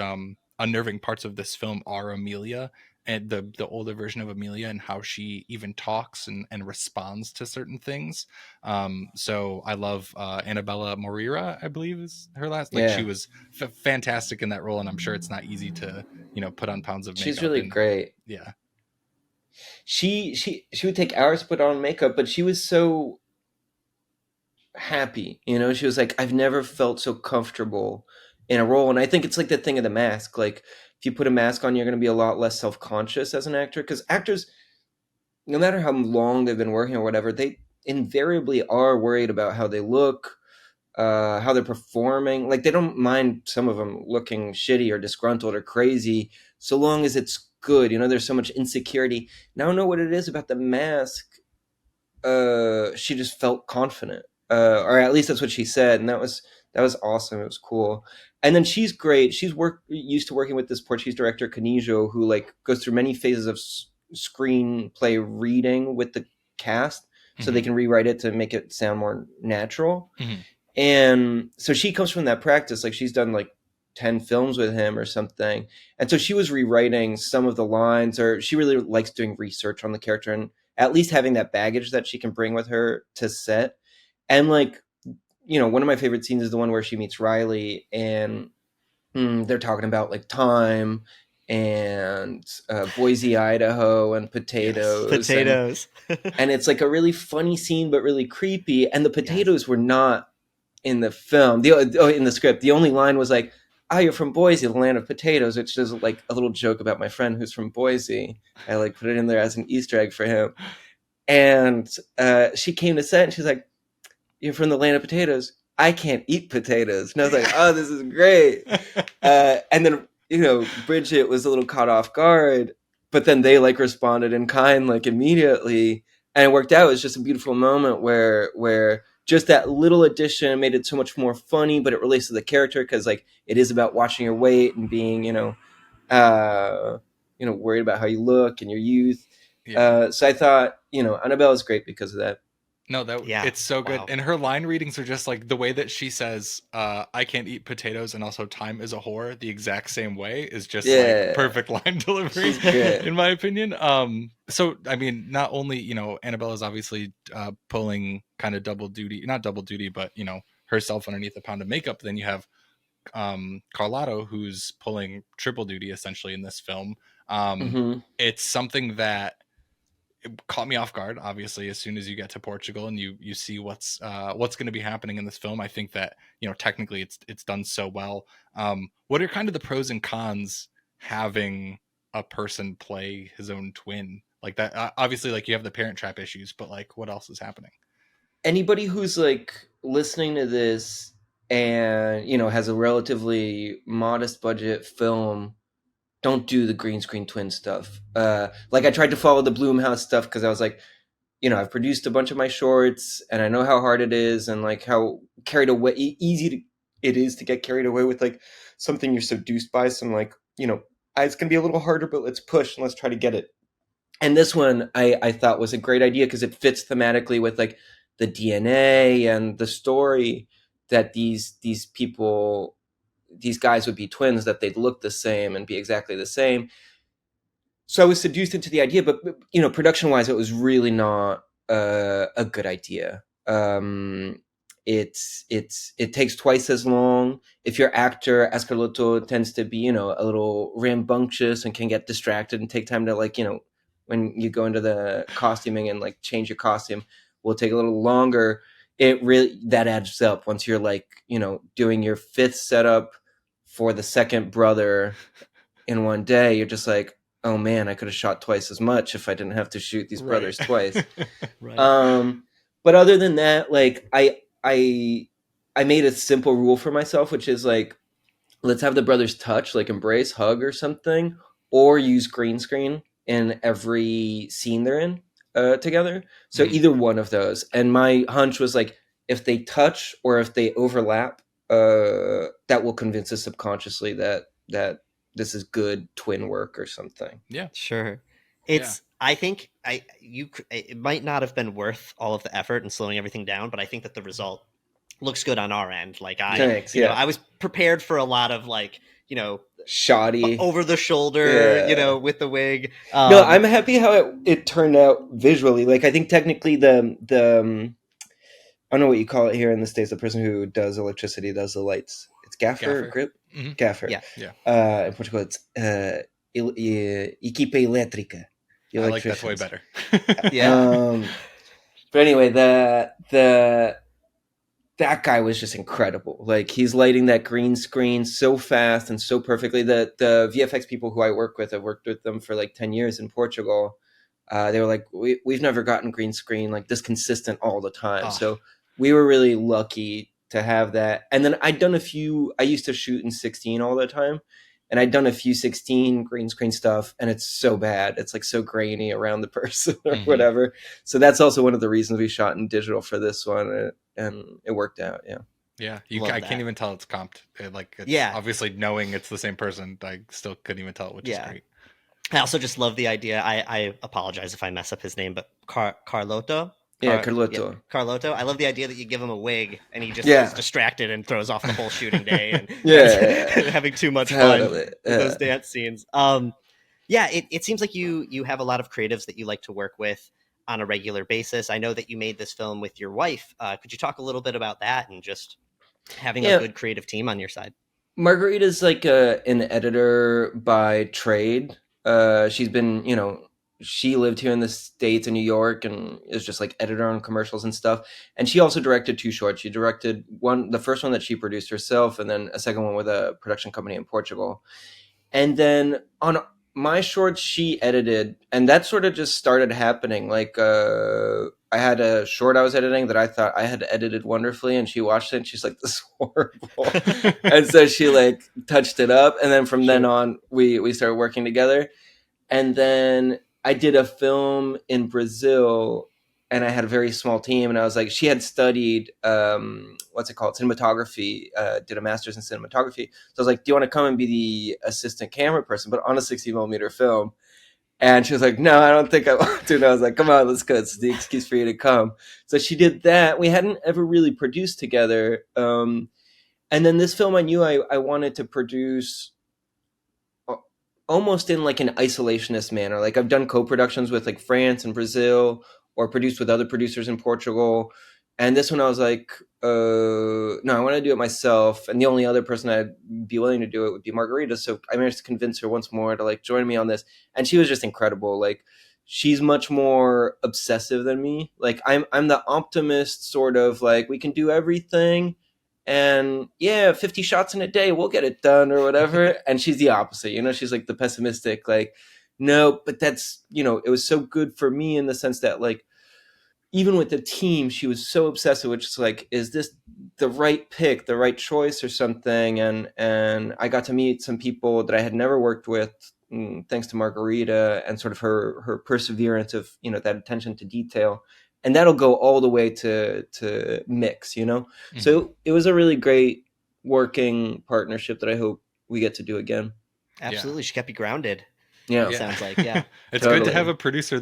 unnerving parts of this film are Amelia and the older version of Amelia and how she even talks and responds to certain things. So I love Annabella Moreira, I believe is her last. Like Yeah. she was fantastic in that role, and I'm sure it's not easy to put on pounds of makeup. She's really and, great. Yeah. She would take hours to put on makeup, but she was so happy. She was like, I've never felt so comfortable in a role. And I think it's like the thing of the mask. Like if you put a mask on, you're going to be a lot less self-conscious as an actor, because actors, no matter how long they've been working or whatever, they invariably are worried about how they look, how they're performing. Like they don't mind some of them looking shitty or disgruntled or crazy, so long as it's good. There's so much insecurity. Now I know what it is about the mask. She just felt confident, or at least that's what she said, and that was awesome. It was cool. And then she's great. She's used to working with this Portuguese director Canijo, who like goes through many phases of screenplay reading with the cast, so they can rewrite it to make it sound more natural. Mhm. And so she comes from that practice. Like she's done like 10 films with him or something. And so she was rewriting some of the lines, or she really likes doing research on the character and at least having that baggage that she can bring with her to set. And like, one of my favorite scenes is the one where she meets Riley and they're talking about like time and Boise, Idaho, and potatoes. Yes, potatoes. And it's like a really funny scene, but really creepy. And the potatoes were not in the film, in the script. The only line was like, you're from Boise, the land of potatoes, which is like a little joke about my friend who's from Boise. I like put it in there as an Easter egg for him. And she came to set and she's like, you're from the land of potatoes. I can't eat potatoes. And I was like, oh, this is great. And then, Bridget was a little caught off guard, but then they like responded in kind, like immediately. And it worked out. It was just a beautiful moment where just that little addition made it so much more funny, but it relates to the character because like it is about watching your weight and being, worried about how you look and your youth. Yeah. So I thought, Annabella's great because of that. No, it's so good. Wow. And her line readings are just like the way that she says, I can't eat potatoes and also time is a whore the exact same way is just like perfect line delivery in my opinion. So I mean, not only, Annabella's obviously pulling kind of not double duty, but herself underneath a pound of makeup. Then you have Carlotto, who's pulling triple duty essentially in this film. It's something that it caught me off guard, obviously, as soon as you get to Portugal and you see what's going to be happening in this film. I think that, technically it's done so well. What are kind of the pros and cons having a person play his own twin like that? Obviously, like you have the Parent Trap issues, but like what else is happening? Anybody who's like listening to this and, has a relatively modest budget film, don't do the green screen twin stuff. Like I tried to follow the Blumhouse stuff because I was like, I've produced a bunch of my shorts and I know how hard it is and like how carried away, it is to get carried away with like something you're seduced by. So I'm like, it's going to be a little harder, but let's push and let's try to get it. And this one I thought was a great idea because it fits thematically with like the DNA and the story that these people, these guys would be twins, that they'd look the same and be exactly the same. So I was seduced into the idea, but production wise, it was really not a good idea. It takes twice as long. If your actor, as Carlotto tends to be, a little rambunctious and can get distracted and take time to like, when you go into the costuming and like change your costume, will take a little longer. It really, that adds up once you're like, doing your fifth setup for the second brother in one day. You're just like, oh man, I could have shot twice as much if I didn't have to shoot these brothers twice. Right. But other than that, like I made a simple rule for myself, which is like, let's have the brothers touch, like embrace, hug or something or use green screen in every scene they're in together. So either one of those. And my hunch was like, if they touch or if they overlap, that will convince us subconsciously that this is good twin work or something. Yeah, sure. It's I think it might not have been worth all of the effort and slowing everything down, but I think that the result looks good on our end. Like Thanks, you know, I was prepared for a lot of like, you know, shoddy over the shoulder, you know, with the wig. No, I'm happy how it turned out visually. Like I think technically the I don't know what you call it here in the States. The person who does electricity does the lights. It's gaffer. Grip? Mm-hmm. Gaffer. Yeah. In Portugal, it's equipe elétrica. I like that way better. But anyway, that guy was just incredible. Like he's lighting that green screen so fast and so perfectly. The VFX people who I work with, I've worked with them for like 10 years in Portugal. They were like, we've never gotten green screen like this consistent all the time. So we were really lucky to have that. And then I used to shoot in 16 all the time. And I'd done a few 16 green screen stuff, and it's so bad. It's like so grainy around the person or whatever. So that's also one of the reasons we shot in digital for this one, and it worked out. Yeah. I can't even tell it's comped. Obviously knowing it's the same person, I still couldn't even tell, which is great. I also just love the idea. I apologize if I mess up his name, but Carlotto. Carlotto. Carlotto. I love the idea that you give him a wig and he just is distracted and throws off the whole shooting day and having too much fun with those dance scenes. It seems like you have a lot of creatives that you like to work with on a regular basis. I know that you made this film with your wife. Could you talk a little bit about that and just having a good creative team on your side? Margarita's like an editor by trade. She's been, she lived here in the States in New York and is just like editor on commercials and stuff. And she also directed 2 shorts. She directed the first one that she produced herself, and then a second one with a production company in Portugal. And then on my shorts, she edited, and that sort of just started happening. Like, I had a short I was editing that I thought I had edited wonderfully, and she watched it and she's like, this is horrible. And so she like touched it up. And then from then on, we started working together. And then I did a film in Brazil, and I had a very small team. And I was like, she had studied, cinematography, did a master's in cinematography. So I was like, do you want to come and be the assistant camera person, but on a 60mm film? And she was like, no, I don't think I want to. And I was like, come on, let's go. It's the excuse for you to come. So she did that. We hadn't ever really produced together. And then this film I knew I wanted to produce almost in like an isolationist manner. Like I've done co-productions with like France and Brazil, or produced with other producers in Portugal. And this one I was like, no, I want to do it myself. And the only other person I'd be willing to do it would be Margarita. So I managed to convince her once more to like join me on this. And she was just incredible. Like she's much more obsessive than me. Like I'm the optimist sort of like, we can do everything. And 50 shots in a day, we'll get it done or whatever. And she's the opposite, she's like the pessimistic, like, no, but that's, it was so good for me in the sense that like, even with the team, she was so obsessive, which is like, is this the right pick, the right choice or something? And I got to meet some people that I had never worked with, thanks to Margarita and sort of her perseverance of, that attention to detail. And that'll go all the way to mix, Mm-hmm. So it was a really great working partnership that I hope we get to do again. Absolutely. She kept you grounded. Yeah. Sounds like, It's totally good to have a producer.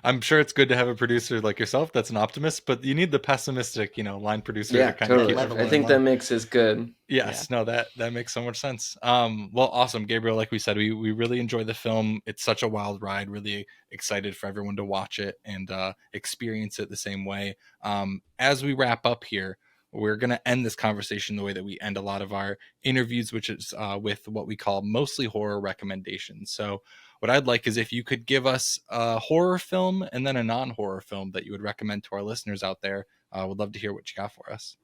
I'm sure it's good to have a producer like yourself that's an optimist, but you need the pessimistic, line producer to kind of keep I think that mix is good. Yes, no, that makes so much sense. Well, awesome, Gabriel. Like we said, we really enjoyed the film. It's such a wild ride. Really excited for everyone to watch it and experience it the same way. As we wrap up here, we're going to end this conversation the way that we end a lot of our interviews, which is with what we call mostly horror recommendations. So what I'd like is if you could give us a horror film and then a non-horror film that you would recommend to our listeners out there. Would love to hear what you got for us.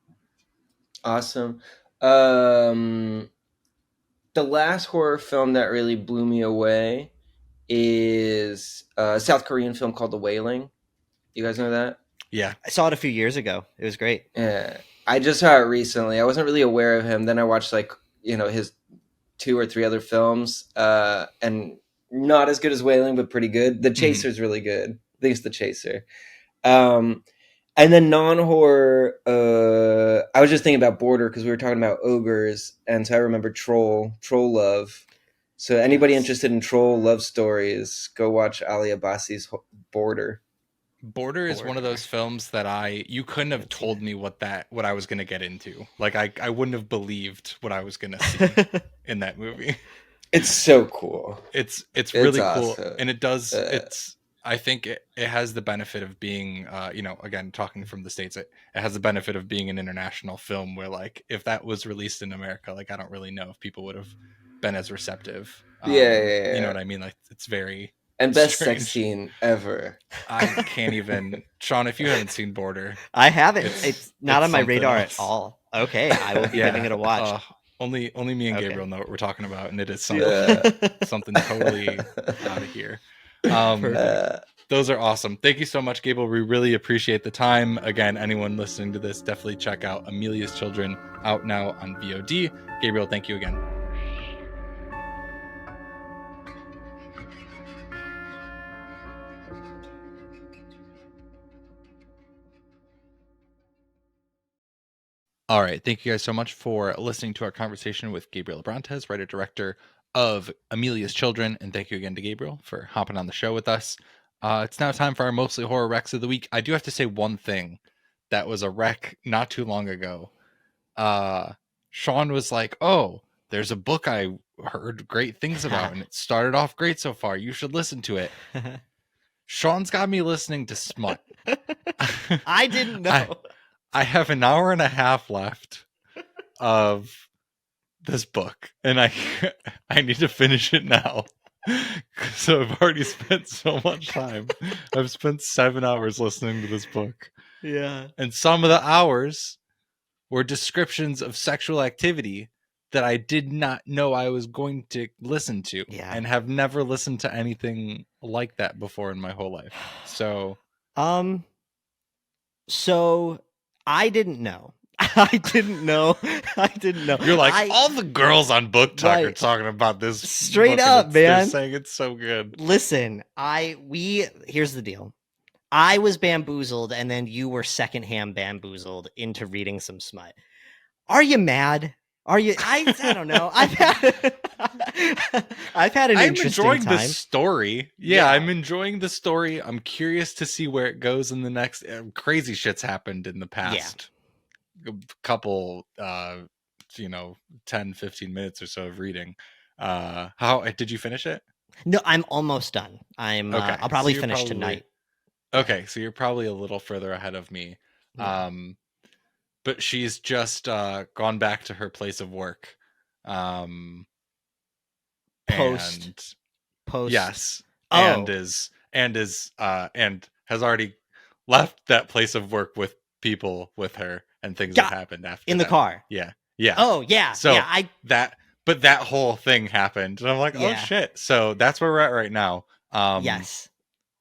Awesome. The last horror film that really blew me away is a South Korean film called The Wailing. You guys know that? Yeah. I saw it a few years ago. It was great. Yeah. I just saw it recently. I wasn't really aware of him. Then I watched his 2 or 3 other films. And not as good as Wailing, but pretty good. The Mhm. Chaser's really good. I think it's The Chaser. And then non-horror, I was just thinking about Border because we were talking about ogres, and so I remember Troll Love. So anybody Yes. interested in troll love stories, go watch Ali Abbasi's Border. Border is one of those films that you couldn't have told me what I was going to get into. Like I wouldn't have believed what I was going to see in that movie. It's so cool. It's really cool, awesome. and it does. I think it has the benefit of being, again, talking from the States, it has the benefit of being an international film where, like, if that was released in America, like, I don't really know if people would have been as receptive. Yeah. You know what I mean? Like, it's very and best strange. sex scene ever. I can't even. Sean, if you haven't seen Border, I haven't. It's not on my something radar else. at all. Okay, I will be giving it a watch. Only me and Okay. Gabriel know what we're talking about, and it is something totally out of here. Those are awesome. Thank you so much, Gabriel. We really appreciate the time. Again, anyone listening to this, definitely check out Amelia's Children, out now on VOD. Gabriel, thank you again. All right. Thank you guys so much for listening to our conversation with Gabriel Abrantes, writer-director of Amelia's Children. And thank you again to Gabriel for hopping on the show with us. It's now time for our Mostly Horror Recs of the Week. I do have to say one thing that was a rec not too long ago. Sean was like, oh, there's a book I heard great things about, and it started off great so far. You should listen to it. Sean's got me listening to smut. I didn't know. I have an hour and a half left of this book, and I need to finish it now. So I've already spent so much time. I've spent 7 hours listening to this book. Yeah. And some of the hours were descriptions of sexual activity that I did not know I was going to listen to. Yeah. And have never listened to anything like that before in my whole life. So I didn't know. I didn't know. You're like, all the girls on Book Talk are Right. talking about this. Straight book, up, they're man. saying it's so good. Listen, here's the deal. I was bamboozled, and then you were secondhand bamboozled into reading some smut. Are you mad? Are you? I don't know. I've had an interesting I'm enjoying time. the story. Yeah, I'm enjoying the story. I'm curious to see where it goes in the next. Crazy shit's happened in the past couple, 10, 15 minutes or so of reading. How did you finish it? No, I'm almost done. Okay. I'll probably So finish tonight. Okay, so you're probably a little further ahead of me. Yeah. But she's just gone back to her place of work. Post. Yes. Oh. And has already left that place of work with people with her, and things have happened after in the car. Yeah. Oh yeah. So yeah, but that whole thing happened, and I'm like, oh shit. So that's where we're at right now. Yes.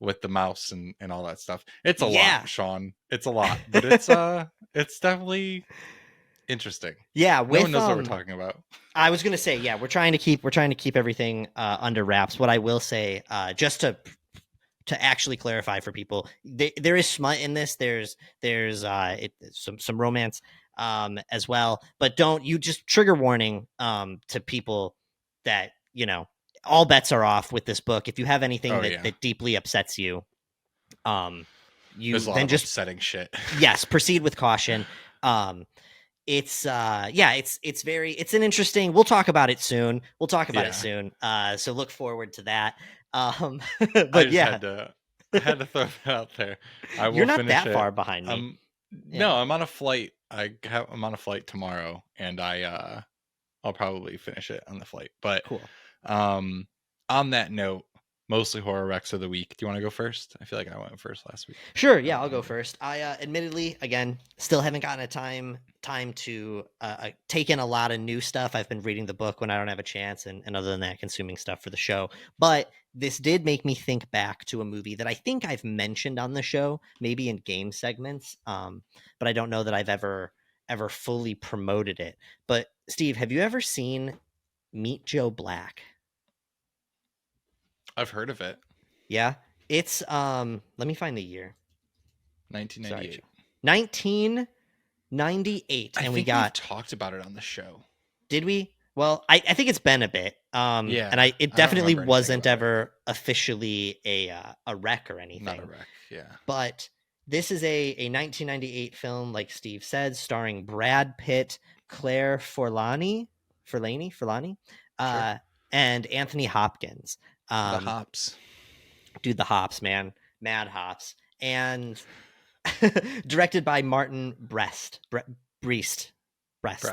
With the mouse and all that stuff. It's a lot, Sean. It's a lot, but it's definitely interesting. Yeah, no one knows what we're talking about. I was gonna say, we're trying to keep everything under wraps. What I will say, just to actually clarify for people, there is smut in this. There's some romance as well, but you just trigger warning to people that all bets are off with this book. If you have anything that deeply upsets you, There's a lot then of just upsetting shit. Yes, proceed with caution. It's an interesting. We'll talk about it soon. So look forward to that. But I had to throw that out there. You're not that far behind me. No, I'm on a flight. I'm on a flight tomorrow, and I'll probably finish it on the flight. But cool. On that note, mostly horror recs of the week. Do you want to go first? I feel like I went first last week. Sure. Yeah, I'll go first. I admittedly, again, still haven't gotten a time to take in a lot of new stuff. I've been reading the book when I don't have a chance, and other than that, consuming stuff for the show. But this did make me think back to a movie that I think I've mentioned on the show, maybe in game segments, but I don't know that I've ever fully promoted it. But Steve, have you ever seen Meet Joe Black? I've heard of it. Yeah, it's let me find the year. 1998. 1998, I and think we we've got. talked about it on the show. Did we? Well, I think it's been a bit. Yeah, and it I don't definitely remember anything wasn't about it. ever officially a rec or anything. Not a wreck. Yeah. But this is a 1998 film, like Steve said, starring Brad Pitt, Claire Forlani, and Anthony Hopkins. The hops. Dude, the hops, man, mad hops, and directed by Martin Brest. Breast. Probably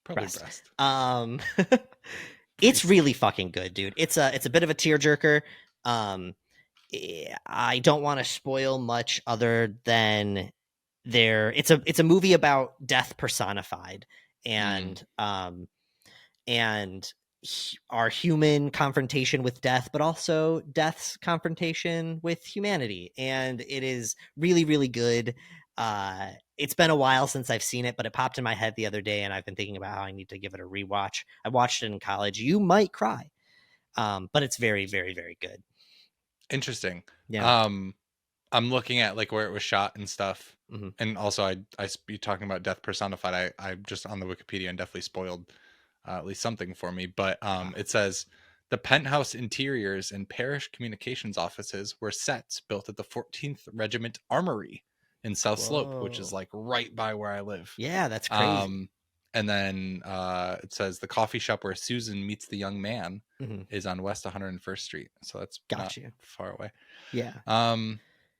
Breast. breast. It's really fucking good, dude. It's a bit of a tearjerker. I don't want to spoil much other than it's a movie about death personified and our human confrontation with death, but also death's confrontation with humanity. And it is really, really good. It's been a while since I've seen it, but it popped in my head the other day, and I've been thinking about how I need to give it a rewatch. I watched it in college. You might cry, but it's very, very, very good. Interesting. Yeah. I'm looking at like where it was shot and stuff, Mm-hmm. and also I be talking about death personified. I just on the Wikipedia and definitely spoiled at least something for me. But it says the penthouse interiors and parish communications offices were sets built at the 14th Regiment Armory in South Slope, which is like right by where I live. Yeah, that's crazy. And then it says the coffee shop where Susan meets the young man is on West 101st Street. So that's not far away. Yeah.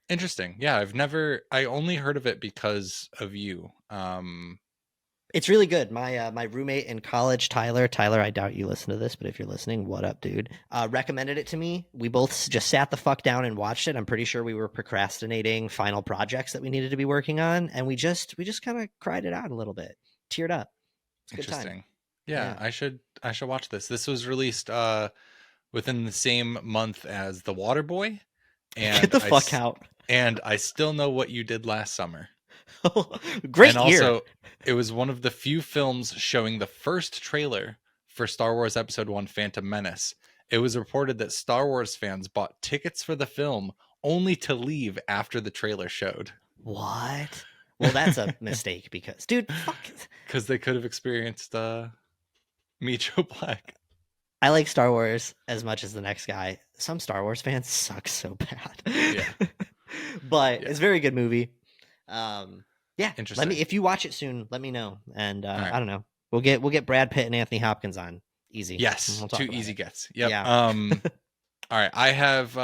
Interesting. Yeah, I only heard of it because of you. It's really good. My roommate in college, Tyler, I doubt you listen to this, but if you're listening, what up, dude? Recommended it to me. We both just sat the fuck down and watched it. I'm pretty sure we were procrastinating final projects that we needed to be working on, and we just kind of cried it out a little bit, teared up. It's a good time. Interesting. Yeah, I should watch this. This was released within the same month as The Waterboy. And get the fuck out. And I Still Know What You Did Last Summer. Great and year. Also, it was one of the few films showing the first trailer for Star Wars Episode 1 Phantom Menace. It was reported that Star Wars fans bought tickets for the film only to leave after the trailer showed. What? Well, that's a mistake because, dude, fuck. Because they could have experienced me, Joe Black. I like Star Wars as much as the next guy. Some Star Wars fans suck so bad. Yeah. But it's a very good movie. Yeah. Interesting. If you watch it soon, let me know. And right. I don't know. We'll get Brad Pitt and Anthony Hopkins on. Easy. Yes. We'll 2 easy gets. Yep. Yeah. All right. I have 2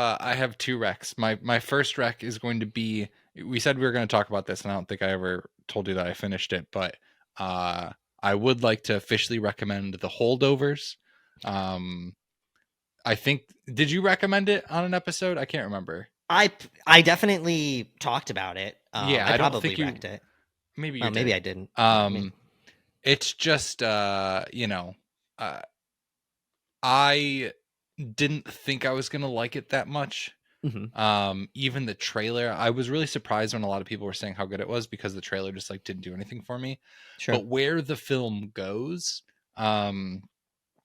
recs. My first rec is going to be, we said we were going to talk about this, and I don't think I ever told you that I finished it, but I would like to officially recommend The Holdovers. I think, did you recommend it on an episode? I can't remember. I definitely talked about it. Yeah, I don't probably think you wrecked it. Maybe you did. Maybe I didn't. It's just I didn't think I was gonna like it that much. Even the trailer, I was really surprised when a lot of people were saying how good it was, because the trailer just like didn't do anything for me. Sure. But where the film goes,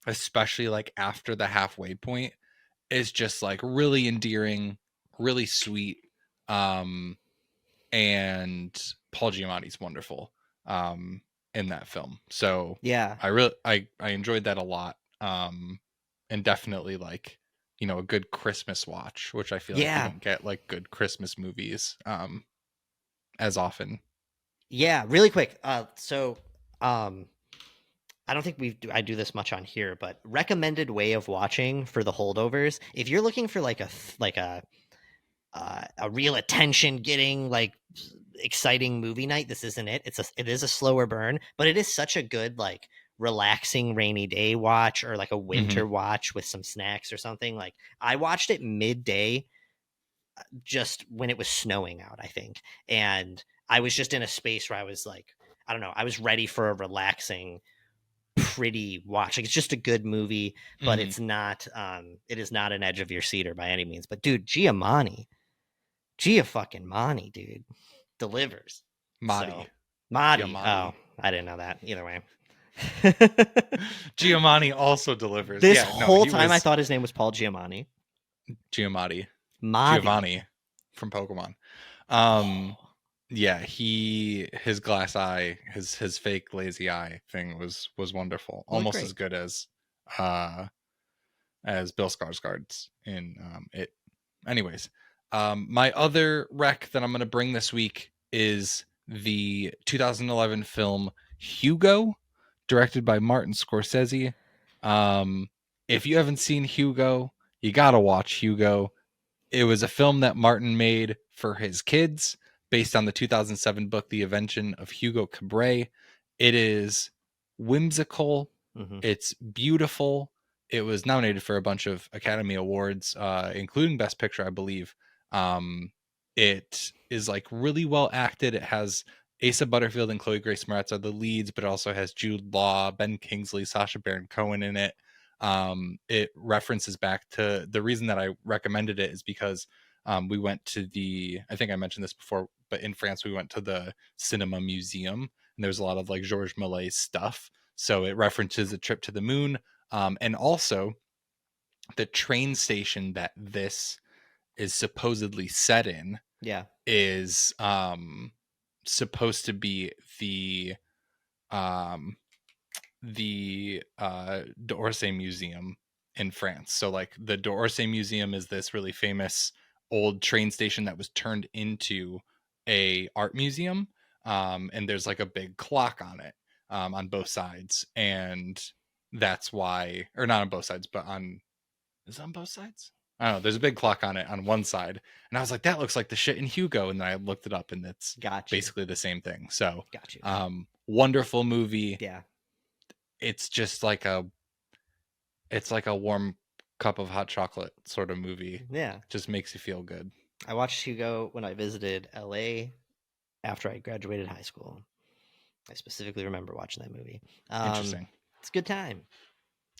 especially like after the halfway point, is just like really endearing, really sweet. And Paul Giamatti's wonderful in that film. So yeah, I enjoyed that a lot. And definitely like, a good Christmas watch, which I feel like you don't get like good Christmas movies as often. Yeah, really quick. So I don't think I do this much on here, but recommended way of watching for The Holdovers. If you're looking for like a real attention getting like exciting movie night, this isn't it. It is a slower burn, but it is such a good like relaxing rainy day watch, or like a winter watch with some snacks or something. Like I watched it midday, just when it was snowing out, I think, and I was just in a space where I was like, I don't know, I was ready for a relaxing, pretty watch. Like it's just a good movie, but it's not it is not an edge of your seater by any means. But dude, Gia fucking Mani, dude, delivers. Madi. Oh, I didn't know that. Either way. Giamatti also delivers. This whole time I thought his name was Paul Giamatti. Giamatti. Madi. Giovanni from Pokemon. Yeah, his glass eye, his fake lazy eye thing was wonderful. Almost great. as good as Bill Skarsgård's in it. Anyways, my other rec that I'm going to bring this week is the 2011 film Hugo, directed by Martin Scorsese. If you haven't seen Hugo, you got to watch Hugo. It was a film that Martin made for his kids based on the 2007 book, The Invention of Hugo Cabret. It is whimsical. Mhm. It's beautiful. It was nominated for a bunch of Academy Awards, including Best Picture, I believe. It is like really well acted. It has Asa Butterfield and Chloe Grace Moretz are the leads, but it also has Jude Law, Ben Kingsley, Sacha Baron Cohen in it. It references back to the reason that I recommended it is because we went to I think I mentioned this before, but in France, we went to the Cinema Museum, and there's a lot of like Georges Méliès stuff. So it references a trip to the moon. And also the train station that this is supposedly set in is supposed to be the d'Orsay Museum in France. So like the d'Orsay Museum is this really famous old train station that was turned into a art museum. And there's like a big clock on it on both sides. And that's why, or not on both sides, but is it on both sides? I don't know. There's a big clock on it on one side. And I was like, that looks like the shit in Hugo. And then I looked it up and it's basically the same thing. So wonderful movie. Yeah. It's just like it's like a warm cup of hot chocolate sort of movie. Yeah. Just makes you feel good. I watched Hugo when I visited LA after I graduated high school. I specifically remember watching that movie. Interesting. It's a good time.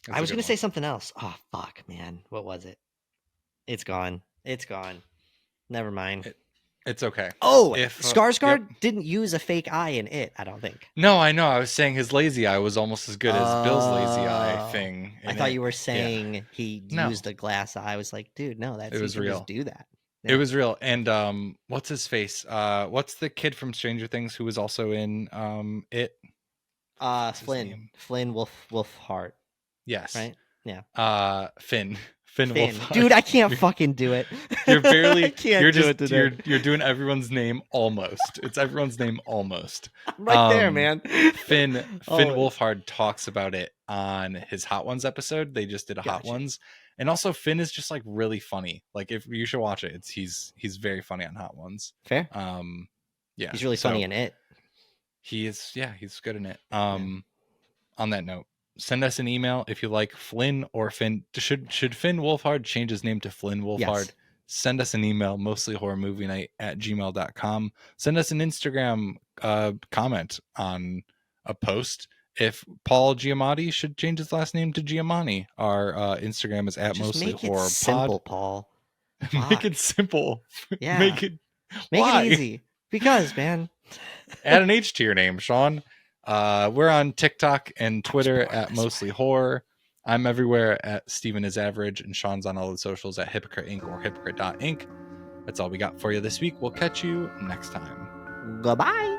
That's I was a good going to say one. something else. Oh, fuck, man. What was it? It's gone. It's gone. Never mind. It's okay. Oh, If Skarsgård didn't use a fake eye in it, I don't think. No, I know. I was saying his lazy eye was almost as good as Bill's lazy eye thing. I thought you were saying he used a glass eye. I was like, dude, no, that's it was real. Just do that. It was real. And what's his face? What's the kid from Stranger Things who was also in it? Flynn Wolfhard. Yes. Right? Yeah. Finn Wolfhard. Dude, I can't fucking do it. You're barely. I can't you're do just. it today. You're doing everyone's name almost. It's everyone's name almost. Right there, man. Finn Wolfhard talks about it on his Hot Ones episode. They just did a Hot Ones, and also Finn is just like really funny. Like if you should watch it, he's very funny on Hot Ones. Fair. Yeah, he's really funny in it. He is. Yeah, he's good in it. On that note, send us an email if you like Flynn or Finn. Should Finn Wolfhard change his name to Flynn Wolfhard? Yes. Send us an email, mostlyhorrormovienight@gmail.com. Send us an Instagram comment on a post. If Paul Giamatti should change his last name to Giamatti, our Instagram is @mostlyhorrorpod. Simple, Paul. Make it simple. Yeah. Make it easy. Because, man. Add an H to your name, Sean. We're on TikTok and Twitter @mostlyhorror. I'm everywhere @StevenIsAverage, and Sean's on all the socials @Hypocrite Inc. or hypocrite.inc. That's all we got for you this week. We'll catch you next time. Goodbye.